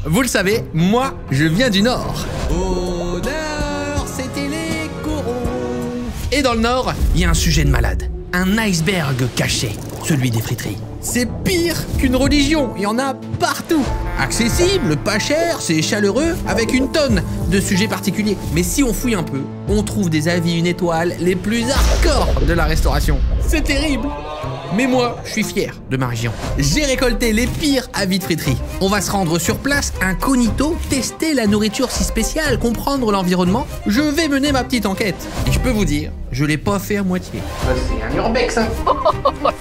Vous le savez, moi, je viens du Nord. Au Nord, c'était les corons. Et dans le Nord, il y a un sujet de malade. Un iceberg caché, celui des friteries. C'est pire qu'une religion, il y en a partout. Accessible, pas cher, c'est chaleureux, avec une tonne de sujets particuliers. Mais si on fouille un peu, on trouve des avis 1 étoile les plus hardcore de la restauration. C'est terrible. Mais moi, je suis fier de ma région. J'ai récolté les pires avis de friterie. On va se rendre sur place, incognito, tester la nourriture si spéciale, comprendre l'environnement. Je vais mener ma petite enquête. Et je peux vous dire, je l'ai pas fait à moitié. C'est un urbex, hein.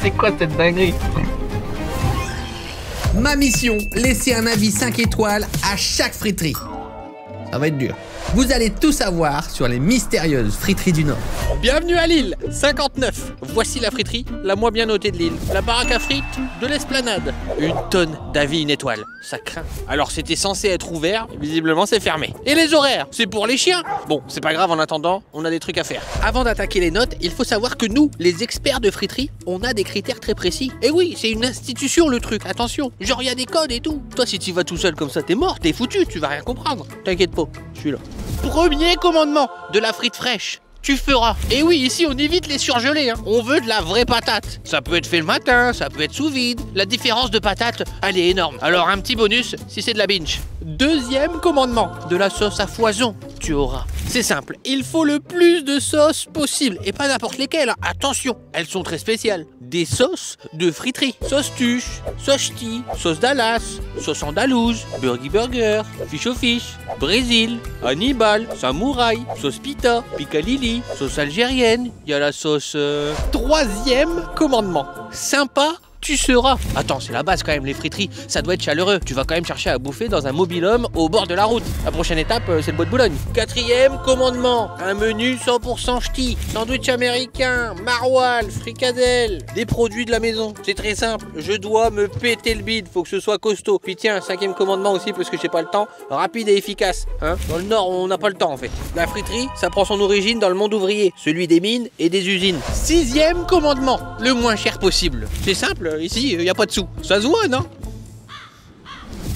C'est quoi cette dinguerie? Ma mission, laisser un avis 5 étoiles à chaque friterie. Ça va être dur. Vous allez tout savoir sur les mystérieuses friteries du Nord. Bienvenue à Lille, 59. Voici la friterie la moins bien notée de Lille. La baraque à frites de l'Esplanade. Une tonne d'avis 1 étoile. Ça craint. Alors c'était censé être ouvert, visiblement c'est fermé. Et les horaires, c'est pour les chiens. Bon, c'est pas grave, en attendant, on a des trucs à faire. Avant d'attaquer les notes, il faut savoir que nous, les experts de friterie, on a des critères très précis. Et oui, c'est une institution le truc, attention. Genre il y a des codes et tout. Toi si tu vas tout seul comme ça, t'es mort, t'es foutu, tu vas rien comprendre. T'inquiète pas, je suis là. Premier commandement de la frite fraîche. Tu feras. Et oui, ici on évite les surgelés, hein. On veut de la vraie patate. Ça peut être fait le matin, ça peut être sous vide. La différence de patate, elle est énorme. Alors un petit bonus si c'est de la binge. Deuxième commandement, de la sauce à foison. Tu auras. C'est simple, il faut le plus de sauces possible. Et pas n'importe lesquelles, hein. Attention, elles sont très spéciales. Des sauces de friterie. Sauce tuche, sauce ch'ti, sauce Dallas, sauce andalouse, burger, fish au fish, Brésil, Hannibal, samouraï, sauce pita, picalili, sauce algérienne. Il y a la sauce... Troisième commandement. Sympa. Tu seras. Attends, c'est la base quand même, les friteries, ça doit être chaleureux. Tu vas quand même chercher à bouffer dans un mobil-homme au bord de la route. La prochaine étape, c'est le bois de Boulogne. Quatrième commandement, un menu 100% ch'ti, sandwich américain, maroilles, fricadelles, des produits de la maison. C'est très simple, je dois me péter le bide, faut que ce soit costaud. Puis tiens, cinquième commandement aussi, parce que j'ai pas le temps, rapide et efficace. Hein, dans le Nord, on n'a pas le temps en fait. La friterie, ça prend son origine dans le monde ouvrier, celui des mines et des usines. Sixième commandement, le moins cher possible. C'est simple. Ici, il n'y a pas de sous. Ça se voit, non?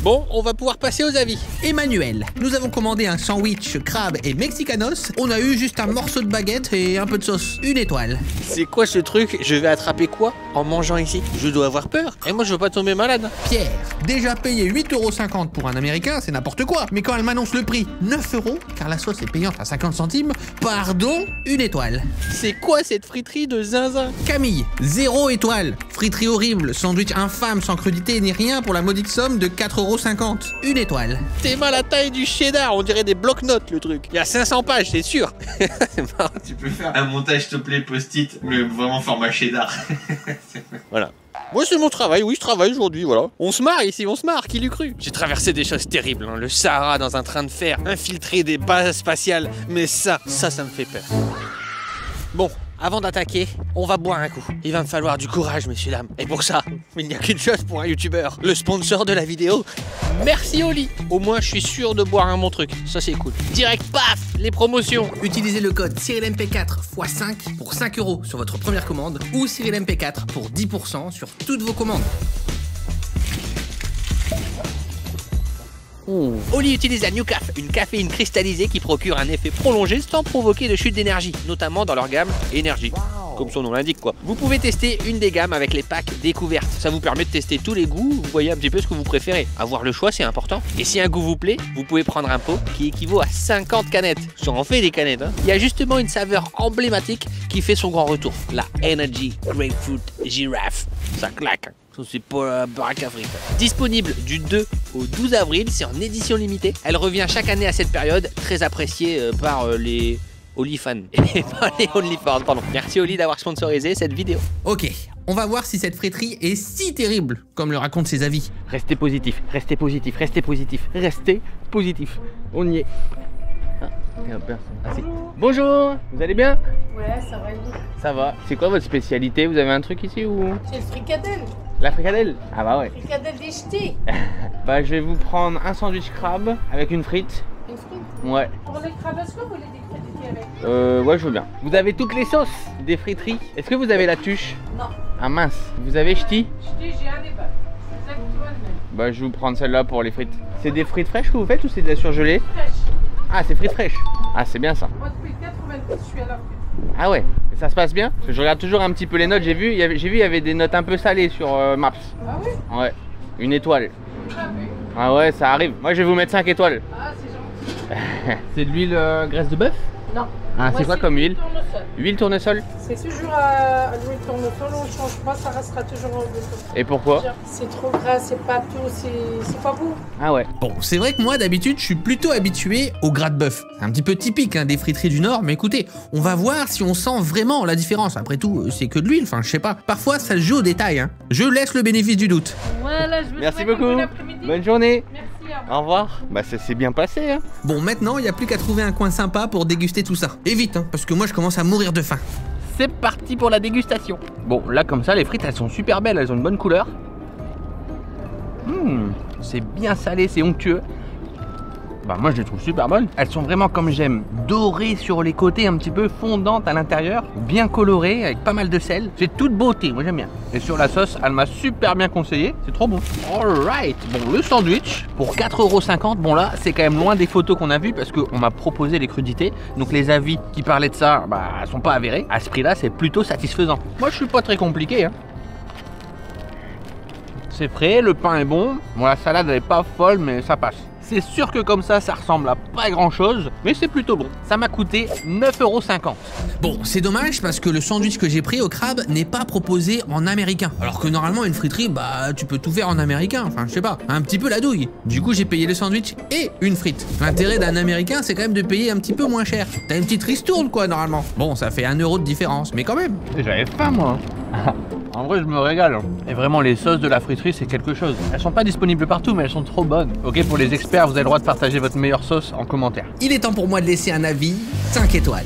Bon, on va pouvoir passer aux avis. Emmanuel, nous avons commandé un sandwich crabe et mexicanos. On a eu juste un morceau de baguette et un peu de sauce. 1 étoile. C'est quoi ce truc? Je vais attraper quoi en mangeant ici? Je dois avoir peur. Et moi, je veux pas tomber malade. Pierre, déjà payé 8,50 € pour un américain, c'est n'importe quoi. Mais quand elle m'annonce le prix 9 €, car la sauce est payante à 50 centimes, pardon, 1 étoile. C'est quoi cette friterie de zinzin? Camille, 0 étoile. Friterie horrible, sandwich infâme sans crudité ni rien pour la maudite somme de 4,50 €. 1 étoile. T'es mal à taille du cheddar, on dirait des bloc-notes le truc. Il y a 500 pages, c'est sûr. C'est marrant. Tu peux faire un montage, s'il te plaît, post-it, mais vraiment format cheddar. Voilà. Moi c'est mon travail, oui je travaille aujourd'hui, voilà. On se marre ici, on se marre, qui l'eût cru? J'ai traversé des choses terribles, hein. Le Sahara dans un train de fer, infiltrer des bases spatiales, mais ça me fait peur. Bon, avant d'attaquer, on va boire un coup. Il va me falloir du courage, messieurs, dames. Et pour ça, il n'y a qu'une chose pour un youtubeur, le sponsor de la vidéo. Merci Oli. Au moins, je suis sûr de boire un bon truc. Ça, c'est cool. Direct, paf, les promotions. Utilisez le code CyrilMP4 x 5 pour 5 € sur votre première commande ou CyrilMP4 pour 10% sur toutes vos commandes. Oli utilise la NewCaf, une caféine cristallisée qui procure un effet prolongé sans provoquer de chute d'énergie, notamment dans leur gamme énergie. Comme son nom l'indique quoi. Vous pouvez tester une des gammes avec les packs découvertes. Ça vous permet de tester tous les goûts, vous voyez un petit peu ce que vous préférez. Avoir le choix c'est important. Et si un goût vous plaît, vous pouvez prendre un pot qui équivaut à 50 canettes. Ça en fait des canettes hein. Il y a justement une saveur emblématique qui fait son grand retour. La Energy Grapefruit Giraffe. Ça claque hein. Ça c'est pas la baraque à frites. Disponible du 2 au 12 avril, c'est en édition limitée. Elle revient chaque année à cette période, très appréciée par les OnlyFans. Et pas les OnlyFans, pardon. Merci Oli d'avoir sponsorisé cette vidéo. Ok, on va voir si cette friterie est si terrible comme le racontent ses avis. Restez positif, restez positif, restez positif, restez positif. On y est. Ah, il y a personne. Ah, si. Bonjour, vous allez bien? Ouais, ça va. Ça va. C'est quoi votre spécialité? Vous avez un truc ici ou? C'est le fricadelle. La fricadelle? Ah bah ouais. Fricadelle des ch'tis. Bah je vais vous prendre un sandwich crabe avec une frite. Une frite? Ouais. Pour les crabascos ou les décrédités avec? Ouais je veux bien. Vous avez toutes les sauces des friteries. Est-ce que vous avez la tuche? Non. Ah mince. Vous avez ch'ti? Ch'ti, j'ai un des pâtes. C'est exactement le même. Bah je vais vous prendre celle-là pour les frites. C'est des frites fraîches que vous faites ou c'est de la surgelée? Fraîche. Ah c'est frites fraîches. Ah c'est bien ça. Moi, depuis 90, je suis à la frite. Ah ouais, et ça se passe bien? Parce que je regarde toujours un petit peu les notes, j'ai vu, il y avait des notes un peu salées sur Maps. Ah oui? Ouais, une étoile. Ah oui. Ah ouais, ça arrive. Moi je vais vous mettre 5 étoiles. Ah, c'est gentil. C'est de l'huile graisse de bœuf? Non. Ah, Moi, c'est quoi comme huile? tournesol. Huile tournesol? C'est toujours à l'huile tournesol, on ne change pas, ça restera toujours en huile tournesol. Et pourquoi? C'est trop gras, c'est pas tout, c'est pas beau. Ah ouais. Bon, c'est vrai que moi, d'habitude, je suis plutôt habitué au gras de bœuf. C'est un petit peu typique hein, des friteries du Nord, mais écoutez, on va voir si on sent vraiment la différence. Après tout, c'est que de l'huile, enfin, je sais pas. Parfois, ça se joue au détail. Hein. Je laisse le bénéfice du doute. Voilà, je vous Merci souhaite un beaucoup. bon après-midi. Bonne journée. Merci à vous. Au revoir. Bah ça s'est bien passé hein. Bon, maintenant, il n'y a plus qu'à trouver un coin sympa pour déguster tout ça. Et vite, hein, parce que moi, je commence à mourir de faim. C'est parti pour la dégustation. Bon, là comme ça, les frites elles sont super belles, elles ont une bonne couleur. C'est bien salé, c'est onctueux. Bah moi je les trouve super bonnes. Elles sont vraiment comme j'aime, dorées sur les côtés, un petit peu fondantes à l'intérieur, bien colorées, avec pas mal de sel. C'est toute beauté, moi j'aime bien. Et sur la sauce, elle m'a super bien conseillé, c'est trop bon. Alright, bon le sandwich, pour 4,50 €, bon là c'est quand même loin des photos qu'on a vues parce qu'on m'a proposé les crudités. Donc les avis qui parlaient de ça, bah sont pas avérés. À ce prix là, c'est plutôt satisfaisant. Moi je suis pas très compliqué hein. C'est frais, le pain est bon. Bon la salade elle est pas folle mais ça passe. C'est sûr que comme ça ressemble à pas grand chose, mais c'est plutôt bon. Ça m'a coûté 9,50 €. Bon, c'est dommage parce que le sandwich que j'ai pris au crabe n'est pas proposé en américain. Alors que normalement, une friterie, bah, tu peux tout faire en américain. Enfin, je sais pas, un petit peu la douille. Du coup, j'ai payé le sandwich et une frite. L'intérêt d'un américain, c'est quand même de payer un petit peu moins cher. T'as une petite ristourne, quoi, normalement. Bon, ça fait 1 € de différence, mais quand même. J'avais faim moi. En vrai je me régale. Et vraiment les sauces de la friterie c'est quelque chose. Elles sont pas disponibles partout mais elles sont trop bonnes. Ok, pour les experts vous avez le droit de partager votre meilleure sauce en commentaire. Il est temps pour moi de laisser un avis 5 étoiles.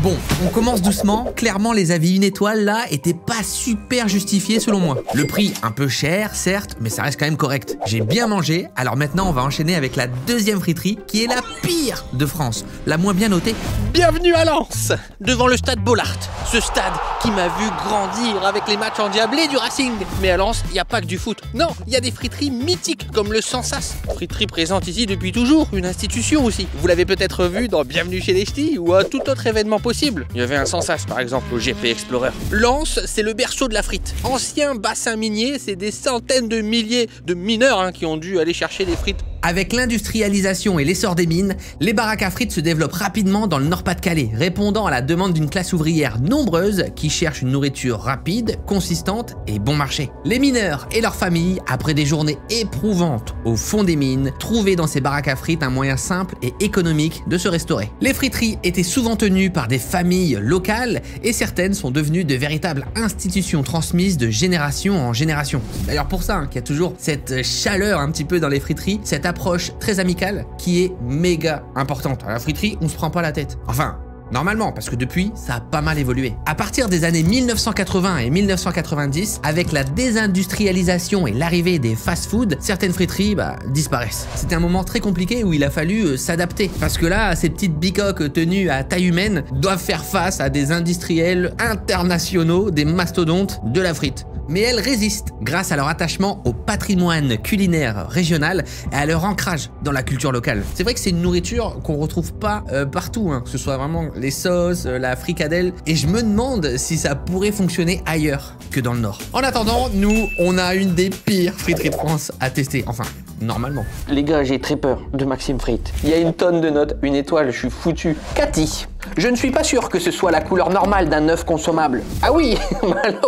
Bon, on commence doucement. Clairement, les avis 1 étoile là étaient pas super justifiés selon moi. Le prix un peu cher, certes, mais ça reste quand même correct. J'ai bien mangé, alors maintenant on va enchaîner avec la deuxième friterie qui est la pire de France, la moins bien notée. Bienvenue à Lens, devant le stade Bollaert. Ce stade qui m'a vu grandir avec les matchs endiablés du Racing. Mais à Lens, il n'y a pas que du foot. Non, il y a des friteries mythiques comme le Sansas. Friterie présente ici depuis toujours, une institution aussi. Vous l'avez peut-être vu dans Bienvenue chez les Ch'tis ou à tout autre événement possible. Il y avait un Sansas par exemple au GP Explorer. Lens, c'est le berceau de la frite. Ancien bassin minier, c'est des centaines de milliers de mineurs qui ont dû aller chercher des frites. Avec l'industrialisation et l'essor des mines, les baraques à frites se développent rapidement dans le Nord-Pas-de-Calais, répondant à la demande d'une classe ouvrière nombreuse qui cherche une nourriture rapide, consistante et bon marché. Les mineurs et leurs familles, après des journées éprouvantes au fond des mines, trouvaient dans ces baraques à frites un moyen simple et économique de se restaurer. Les friteries étaient souvent tenues par des familles locales et certaines sont devenues de véritables institutions transmises de génération en génération. C'est d'ailleurs pour ça qu'il y a toujours cette chaleur un petit peu dans les friteries, cette approche très amicale qui est méga importante. À la friterie, on se prend pas la tête. Enfin, normalement, parce que depuis, ça a pas mal évolué. À partir des années 1980 et 1990, avec la désindustrialisation et l'arrivée des fast-foods, certaines friteries disparaissent. C'était un moment très compliqué où il a fallu s'adapter. Parce que là, ces petites bicoques tenues à taille humaine doivent faire face à des industriels internationaux, des mastodontes de la frite. Mais elles résistent grâce à leur attachement au patrimoine culinaire régional et à leur ancrage dans la culture locale. C'est vrai que c'est une nourriture qu'on retrouve pas partout, que ce soit vraiment les sauces, la fricadelle, et je me demande si ça pourrait fonctionner ailleurs que dans le Nord. En attendant, nous, on a une des pires friteries de France à tester, enfin, normalement. Les gars, j'ai très peur de Maxime Frites. Il y a une tonne de notes, une étoile, je suis foutu. Cathy, je ne suis pas sûr que ce soit la couleur normale d'un œuf consommable. Ah oui,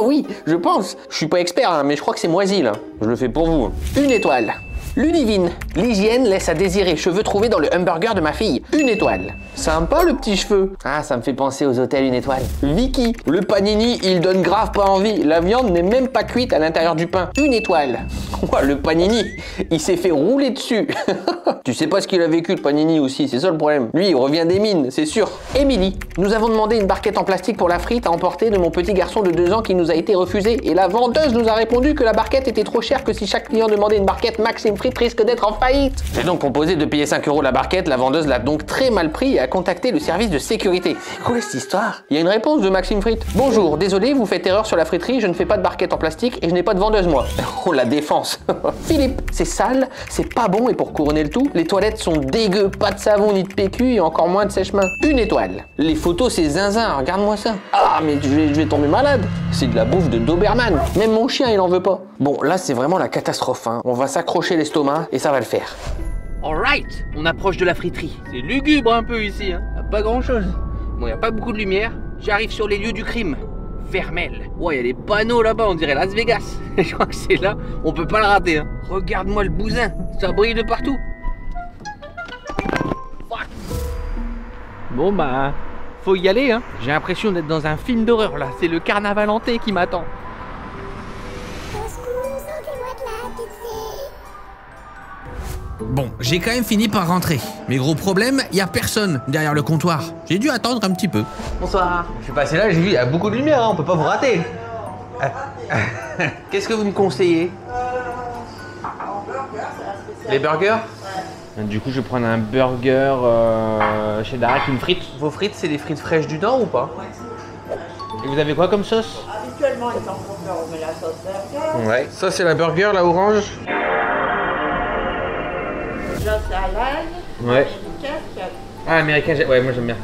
oui, je pense. Je suis pas expert, mais je crois que c'est moisi là. Je le fais pour vous. 1 étoile. Ludivine, l'hygiène laisse à désirer, cheveux trouvés dans le hamburger de ma fille. 1 étoile. Sympa le petit cheveu. Ah, ça me fait penser aux hôtels 1 étoile. Vicky, le panini, il donne grave pas envie. La viande n'est même pas cuite à l'intérieur du pain. 1 étoile. Oh, le panini, il s'est fait rouler dessus. Tu sais pas ce qu'il a vécu le panini aussi, c'est ça le problème. Lui, il revient des mines, c'est sûr. Émilie, nous avons demandé une barquette en plastique pour la frite à emporter de mon petit garçon de 2 ans qui nous a été refusée. Et la vendeuse nous a répondu que la barquette était trop chère, que si chaque client demandait une barquette Maxime Frites frites risque d'être en faillite. J'ai donc proposé de payer 5 € la barquette, la vendeuse l'a donc très mal pris et a contacté le service de sécurité. C'est quoi cette histoire? Il y a une réponse de Maxime Frites. Bonjour, désolé, vous faites erreur sur la friterie, je ne fais pas de barquette en plastique et je n'ai pas de vendeuse moi. Oh la défense. Philippe, c'est sale, c'est pas bon et pour couronner le tout, les toilettes sont dégueu, pas de savon ni de PQ et encore moins de sèche-main. Une étoile. Les photos c'est zinzin, regarde-moi ça. Ah mais je vais tomber malade. C'est de la bouffe de Doberman. Même mon chien il en veut pas. Bon là c'est vraiment la catastrophe hein. On va s'accrocher l'estomac et ça va le faire. Alright, on approche de la friterie. C'est lugubre un peu ici, hein. Y a pas grand chose. Bon, y a pas beaucoup de lumière. J'arrive sur les lieux du crime. Vermel. Ouais, y a des panneaux là-bas, on dirait Las Vegas. Je crois que c'est là, on peut pas le rater. Hein. Regarde-moi le bousin, ça brille de partout. Fuck. Bon bah, faut y aller. Hein. J'ai l'impression d'être dans un film d'horreur là. C'est le carnaval hanté qui m'attend. Bon, j'ai quand même fini par rentrer. Mais gros problème, y a personne derrière le comptoir. J'ai dû attendre un petit peu. Bonsoir. Je suis passé là, j'ai vu, il y a beaucoup de lumière, hein, on peut pas vous rater. Qu'est-ce que vous me conseillez? Les burgers? Ouais. Du coup, je vais prendre un burger chez Darek, une frite. Vos frites, c'est des frites fraîches du Nord ou pas? Et vous avez quoi comme sauce? Habituellement, ils en font faire, on met la sauce burger. Ouais. Ça, c'est la burger, la orange? Là, c'est à l'ail. Ouais. Américain, Ah, américain, ouais, moi j'aime bien.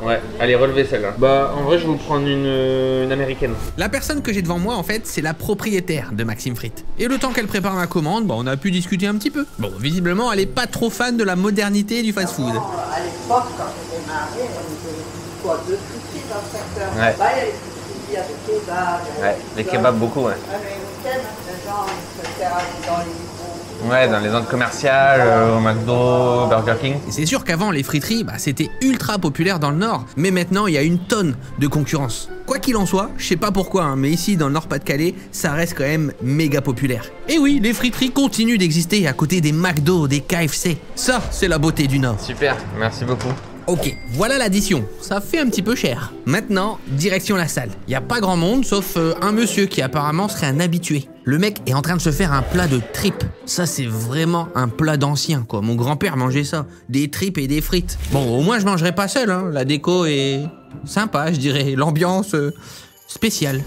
Ouais, allez, relevez celle-là. Bah, en vrai, je vais vous prendre une américaine. La personne que j'ai devant moi, en fait, c'est la propriétaire de Maxime Frites. Et le temps qu'elle prépare ma commande, bah, on a pu discuter un petit peu. Bon, visiblement, elle est pas trop fan de la modernité du fast-food. à l'époque, quand j'ai démarré, on était quoi, 2 frites dans le secteur. Ouais. Là, il y a les frites, il y a des kebabs. Ouais, les kebabs beaucoup, ouais. Américaines, les gens, ils se servent dans les... Ouais, dans les zones commerciales, au McDo, Burger King. Et c'est sûr qu'avant, les friteries, bah, c'était ultra populaire dans le Nord. Mais maintenant, il y a une tonne de concurrence. Quoi qu'il en soit, je sais pas pourquoi, hein, mais ici, dans le Nord-Pas-de-Calais, ça reste quand même méga populaire. Et oui, les friteries continuent d'exister à côté des McDo, des KFC. Ça, c'est la beauté du Nord. Super, merci beaucoup. Ok, voilà l'addition. Ça fait un petit peu cher. Maintenant, direction la salle. Y a pas grand monde, sauf un monsieur qui apparemment serait un habitué. Le mec est en train de se faire un plat de tripes. Ça, c'est vraiment un plat d'ancien, quoi. Mon grand-père mangeait ça. Des tripes et des frites. Bon, au moins, je mangerai pas seul, hein. La déco est sympa, je dirais. L'ambiance spéciale.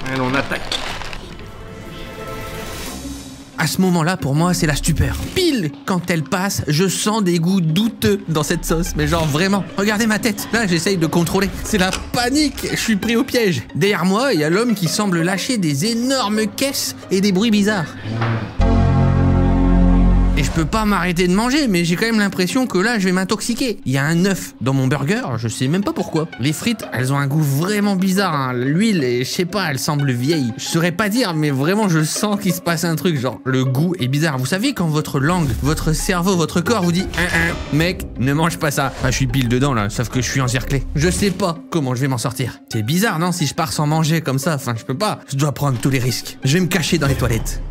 Allez, on attaque. À ce moment-là, pour moi, c'est la stupeur. Pile quand elle passe, je sens des goûts douteux dans cette sauce. Mais genre vraiment, regardez ma tête. Là, j'essaye de contrôler. C'est la panique. Je suis pris au piège. Derrière moi, il y a l'homme qui semble lâcher des énormes caisses et des bruits bizarres. Et je peux pas m'arrêter de manger, mais j'ai quand même l'impression que là, je vais m'intoxiquer. Il y a un œuf dans mon burger, je sais même pas pourquoi. Les frites, elles ont un goût vraiment bizarre, hein. L'huile, je sais pas, elle semble vieille. Je saurais pas dire, mais vraiment, je sens qu'il se passe un truc, genre, le goût est bizarre. Vous savez, quand votre langue, votre cerveau, votre corps vous dit « Mec, ne mange pas ça ». Ah, je suis pile dedans, là, sauf que je suis encerclé. Je sais pas comment je vais m'en sortir. C'est bizarre, non, si je pars sans manger comme ça, enfin, je peux pas. Je dois prendre tous les risques. Je vais me cacher dans les toilettes.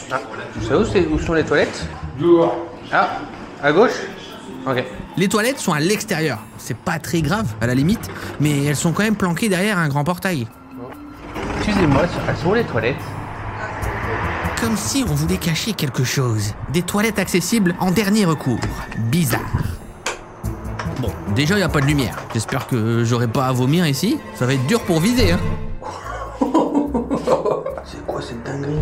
Ah, tu sais où sont les toilettes? Dehors. Ah, à gauche? Ok. Les toilettes sont à l'extérieur. C'est pas très grave, à la limite, mais elles sont quand même planquées derrière un grand portail. Excusez-moi, elles sont où les toilettes? Comme si on voulait cacher quelque chose. Des toilettes accessibles en dernier recours. Bizarre. Bon, déjà, il n'y a pas de lumière. J'espère que j'aurai pas à vomir ici. Ça va être dur pour viser, hein. C'est quoi cette dinguerie?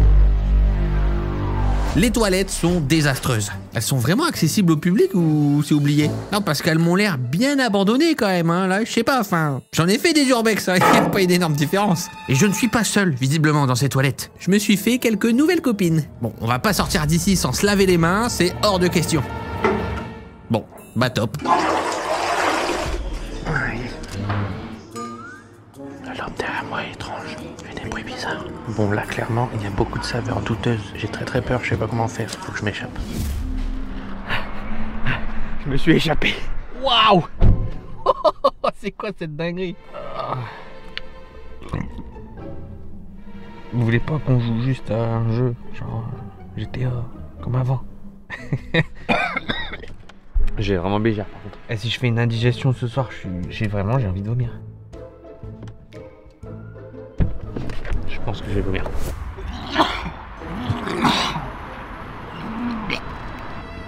Les toilettes sont désastreuses. Elles sont vraiment accessibles au public ou c'est oublié? Non, parce qu'elles m'ont l'air bien abandonnées quand même, hein. Là, je sais pas, enfin... J'en ai fait des urbex, hein. Il n'y a pas une énorme différence. Et je ne suis pas seul, visiblement, dans ces toilettes. Je me suis fait quelques nouvelles copines. Bon, on va pas sortir d'ici sans se laver les mains, c'est hors de question. Bon, bah top. L'homme derrière moi est étrange, il fait des bruits bizarres. Bon là clairement il y a beaucoup de saveurs douteuses. J'ai très peur, je sais pas comment faire, faut que je m'échappe. Je me suis échappé. Waouh. C'est quoi cette dinguerie? Vous voulez pas qu'on joue juste à un jeu, genre GTA, comme avant? J'ai vraiment bégère par contre. Et si je fais une indigestion ce soir, j'ai envie de vomir. Je pense que je vais vomir.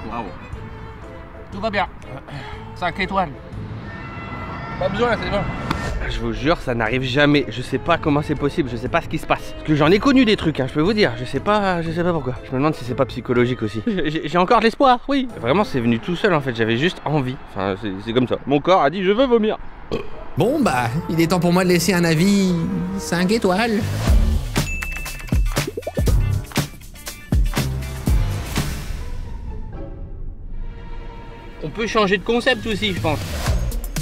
Bravo. Tout va bien. 5 étoiles. Pas besoin, c'est bon. Je vous jure, ça n'arrive jamais. Je sais pas comment c'est possible, je sais pas ce qui se passe. Parce que j'en ai connu des trucs, hein, je peux vous dire. Je sais pas pourquoi. Je me demande si c'est pas psychologique aussi. J'ai encore de l'espoir, oui. Vraiment, c'est venu tout seul en fait. J'avais juste envie. Enfin, c'est comme ça. Mon corps a dit je veux vomir. Bon bah, il est temps pour moi de laisser un avis 5 étoiles. On peut changer de concept aussi, je pense.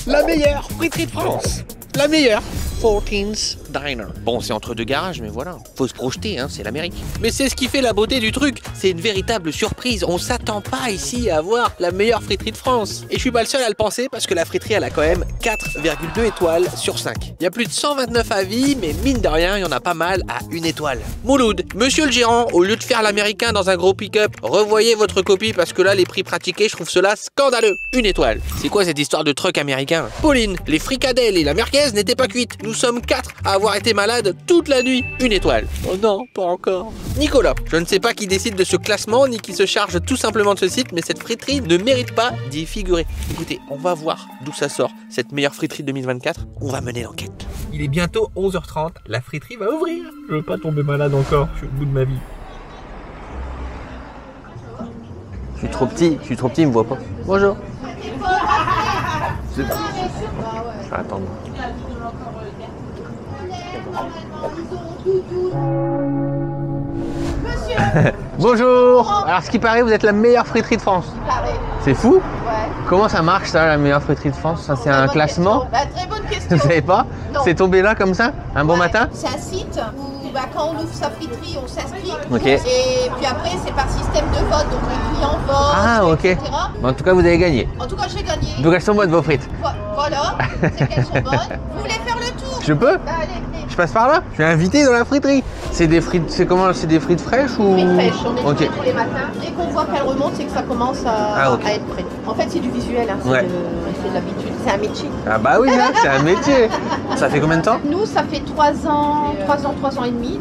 La meilleure friterie de France. La meilleure. 14's Diner. Bon, c'est entre deux garages, mais voilà. Faut se projeter, hein, c'est l'Amérique. Mais c'est ce qui fait la beauté du truc. C'est une véritable surprise. On s'attend pas ici à avoir la meilleure friterie de France. Et je suis pas le seul à le penser parce que la friterie, elle a quand même 4,2 étoiles sur 5. Il y a plus de 129 avis, mais mine de rien, il y en a pas mal à 1 étoile. Mouloud, monsieur le gérant, au lieu de faire l'américain dans un gros pick-up, revoyez votre copie parce que là, les prix pratiqués, je trouve cela scandaleux. 1 étoile. C'est quoi cette histoire de truck américain? Pauline, les fricadelles et la merguez n'étaient pas cuites. Nous sommes 4 à avoir été malades toute la nuit. 1 étoile. Oh non, pas encore. Nicolas, je ne sais pas qui décide de ce classement ni qui se charge tout simplement de ce site, mais cette friterie ne mérite pas d'y figurer. Écoutez, on va voir d'où ça sort, cette meilleure friterie 2024. On va mener l'enquête. Il est bientôt 11h30, la friterie va ouvrir. Je veux pas tomber malade encore, je suis au bout de ma vie. Je suis trop petit, il me voit pas. Bonjour. Je vais attendre. Bonjour. Alors, ce qui paraît, vous êtes la meilleure friterie de France. C'est fou. Ouais. Comment ça marche ça, la meilleure friterie de France? Ça, c'est un classement? Bah, très bonne question. Vous savez pas? Non. C'est tombé là comme ça, un bon matin? C'est un site où bah, quand on ouvre sa friterie, on s'inscrit. Ok. Et puis après, c'est par système de vote. Donc les clients votent, Ah, ok. etc. En tout cas, vous avez gagné. En tout cas, j'ai gagné. Donc, elles sont bonnes, vos frites. Voilà, c'est qu'elles sont bonnes. Vous voulez faire le tour? Je peux? Bah, allez, venez. Je passe par là? Je suis invité dans la friterie. C'est des frites, c'est comment? C'est des frites fraîches ou? Frites fraîches, on est Ok. tous les matins. Dès qu'on voit qu'elle remonte, c'est que ça commence à être prêt. En fait, c'est du visuel, hein. Ouais. C'est de l'habitude, c'est un métier. Ah bah oui, là, c'est un métier. Ça fait combien de temps? Nous, ça fait 3 ans et demi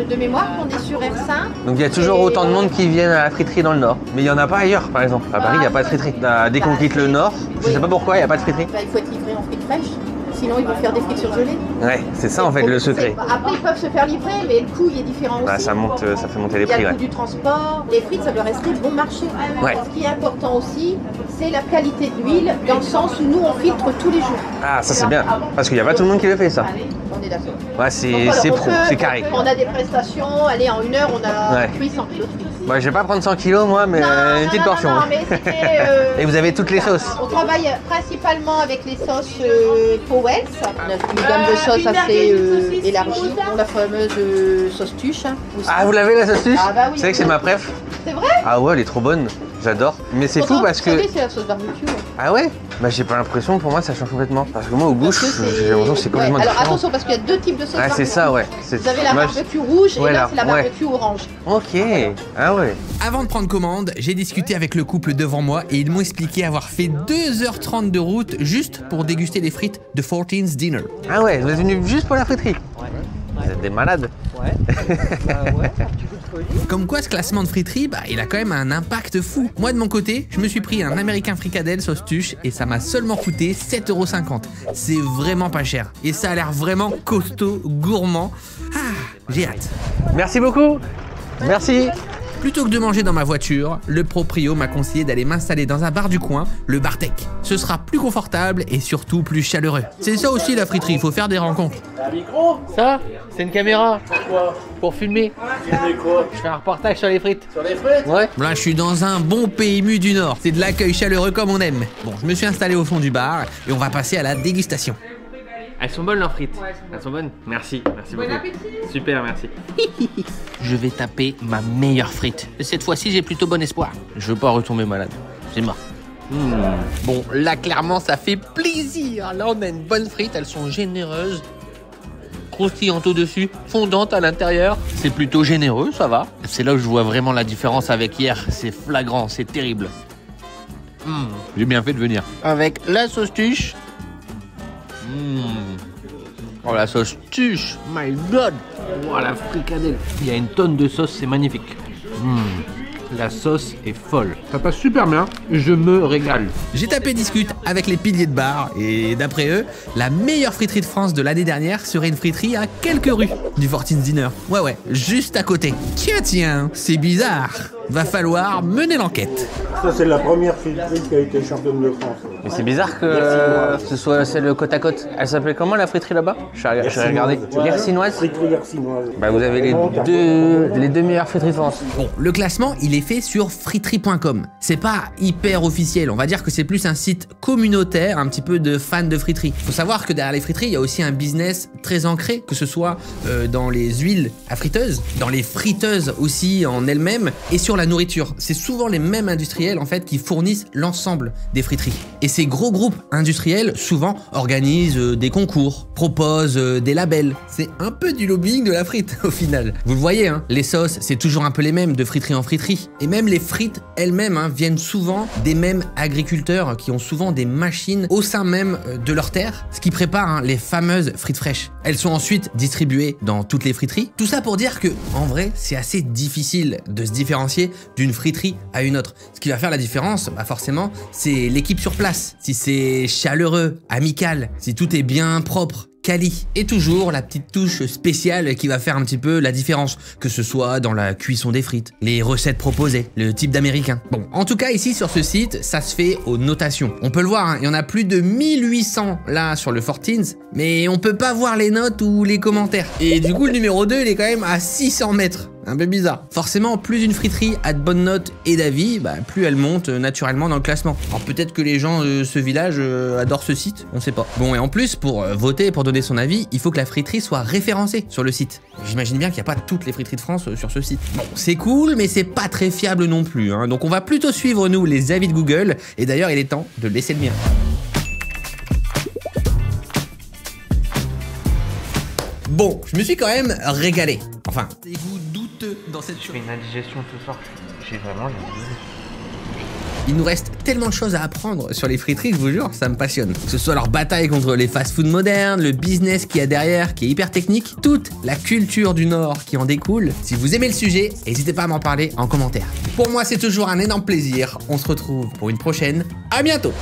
de mémoire qu'on est sur R5. Donc il y a toujours autant de monde qui viennent à la friterie dans le Nord. Mais il n'y en a pas ailleurs, par exemple. À Paris, il n'y a pas de friterie. Dès qu'on quitte le Nord, je sais pas pourquoi, il n'y a pas de friterie. Bah, il faut être livré en frites fraîches. Sinon, ils vont faire des frites surgelées. Ouais, c'est ça en fait le secret. Après, ils peuvent se faire livrer, mais le coût il est différent Bah, aussi. ça fait monter les Il y a prix. le Ouais. coût du transport. Les frites, ça doit rester bon marché. Ouais. Ce qui est important aussi, c'est la qualité de l'huile, dans le sens où nous, on filtre tous les jours. Ah, ça c'est bien. Parce qu'il n'y a pas tout le monde qui le fait ça. On est d'accord. Ouais, c'est pro, c'est carré. On a des prestations, allez, en 1 heure, on a Ouais. cuit 100 kilos de frites. Moi, je vais pas prendre 100 kilos moi, mais une petite portion. Non, mais c'était, Et vous avez toutes les sauces? On travaille principalement avec les sauces Powell's. On a une gamme de sauces assez élargie. On a la fameuse sauce tuche. Hein, aussi. Ah, vous l'avez la sauce tuche? Ah bah oui. Vous savez que c'est ma préf? C'est vrai? Ah ouais, elle est trop bonne. J'adore. Mais c'est fou parce que... Vous savez, c'est la sauce barbecue. Ouais. Ah ouais? Bah j'ai pas l'impression, pour moi ça change complètement. Parce que moi au bouche, Parce que j'ai l'impression que c'est complètement Alors différent. attention parce qu'il y a 2 types de sauces Ah c'est barbecue. ça ouais. Vous avez la Moi, barbecue rouge Ouais, et là là, c'est la ouais. barbecue orange. Ok. Ah ouais. Avant de prendre commande, j'ai discuté avec le couple devant moi et ils m'ont expliqué avoir fait 2h30 de route juste pour déguster les frites de 14's Diner. Ah ouais, vous êtes venu juste pour la friterie? Vous êtes des malades. Comme quoi, ce classement de friterie, bah, il a quand même un impact fou. Moi, de mon côté, je me suis pris un américain fricadelle sauce tuche et ça m'a seulement coûté 7,50 €. C'est vraiment pas cher. Et ça a l'air vraiment costaud, gourmand. Ah, j'ai hâte. Merci beaucoup. Merci. Plutôt que de manger dans ma voiture, le proprio m'a conseillé d'aller m'installer dans un bar du coin, le Bartek. Ce sera plus confortable et surtout plus chaleureux. C'est ça aussi la friterie, il faut faire des rencontres. Ça, c'est une caméra. Pourquoi? Pour filmer. Filmer quoi? Je fais un reportage sur les frites. Sur les frites? Ouais. Là, je suis dans un bon PMU du Nord. C'est de l'accueil chaleureux comme on aime. Bon, je me suis installé au fond du bar et on va passer à la dégustation. Elles sont bonnes leurs frites. Elles sont bonnes. Merci, merci beaucoup. Bon appétit. Super, merci. Je vais taper ma meilleure frite. Et cette fois-ci, j'ai plutôt bon espoir. Je veux pas retomber malade. C'est mort. Bon, là, clairement, ça fait plaisir. Là, on a une bonne frite, elles sont généreuses. Croustillantes au-dessus, fondantes à l'intérieur. C'est plutôt généreux, ça va. C'est là où je vois vraiment la différence avec hier. C'est flagrant, c'est terrible. J'ai bien fait de venir. Avec la sauce tuche. Oh la sauce tuche, my god. Oh la fricadelle. Il y a une tonne de sauce, c'est magnifique. La sauce est folle. Ça passe super bien, je me régale. J'ai tapé discute avec les piliers de bar et d'après eux, la meilleure friterie de France de l'année dernière serait une friterie à quelques rues du Fortines Dinner. Ouais, juste à côté. Tiens, c'est bizarre. Va falloir mener l'enquête. Ça, c'est la première friterie qui a été championne de France. Mais c'est bizarre que ce soit celle côte à côte. Elle s'appelait comment la friterie là-bas? Je vais regarder. Yercinoise. Friterie yercinoise. Bah vous avez les deux meilleures friteries de France. Bon, le classement, il est fait sur friterie.com. C'est pas hyper officiel, on va dire que c'est plus un site communautaire, un petit peu de fans de friterie. Faut savoir que derrière les friteries, il y a aussi un business très ancré, que ce soit dans les huiles à friteuse, dans les friteuses aussi en elles-mêmes, et sur la nourriture. C'est souvent les mêmes industriels en fait qui fournissent l'ensemble des friteries. Et ces gros groupes industriels souvent organisent des concours, proposent des labels. C'est un peu du lobbying de la frite au final. Vous le voyez, hein, les sauces, c'est toujours un peu les mêmes de friterie en friterie. Et même les frites elles-mêmes viennent souvent des mêmes agriculteurs qui ont souvent des machines au sein même de leur terre, ce qui prépare les fameuses frites fraîches. Elles sont ensuite distribuées dans toutes les friteries. Tout ça pour dire que, en vrai, c'est assez difficile de se différencier d'une friterie à une autre. Ce qui va faire la différence, bah forcément, c'est l'équipe sur place. Si c'est chaleureux, amical, si tout est bien propre, quali. Et toujours la petite touche spéciale qui va faire un petit peu la différence, que ce soit dans la cuisson des frites, les recettes proposées, le type d'américain. Bon, en tout cas ici sur ce site, ça se fait aux notations. On peut le voir, il y en a plus de 1800 là sur le Fortines, mais on peut pas voir les notes ou les commentaires. Et du coup le numéro 2 il est quand même à 600 mètres. Un peu bizarre. Forcément, plus une friterie a de bonnes notes et d'avis, bah, plus elle monte naturellement dans le classement. Alors peut-être que les gens de ce village adorent ce site, on sait pas. Bon, et en plus, pour voter, pour donner son avis, il faut que la friterie soit référencée sur le site. J'imagine bien qu'il n'y a pas toutes les friteries de France sur ce site. Bon, c'est cool, mais c'est pas très fiable non plus. Donc on va plutôt suivre, nous, les avis de Google. Et d'ailleurs, il est temps de laisser le mien. Bon, je me suis quand même régalé. Enfin, des goûts douteux dans cette chose. Je fais une indigestion ce soir. J'ai vraiment les yeux. Il nous reste tellement de choses à apprendre sur les friteries, je vous jure, ça me passionne. Que ce soit leur bataille contre les fast-food modernes, le business qu'il y a derrière, qui est hyper technique, toute la culture du Nord qui en découle. Si vous aimez le sujet, n'hésitez pas à m'en parler en commentaire. Pour moi, c'est toujours un énorme plaisir. On se retrouve pour une prochaine. À bientôt!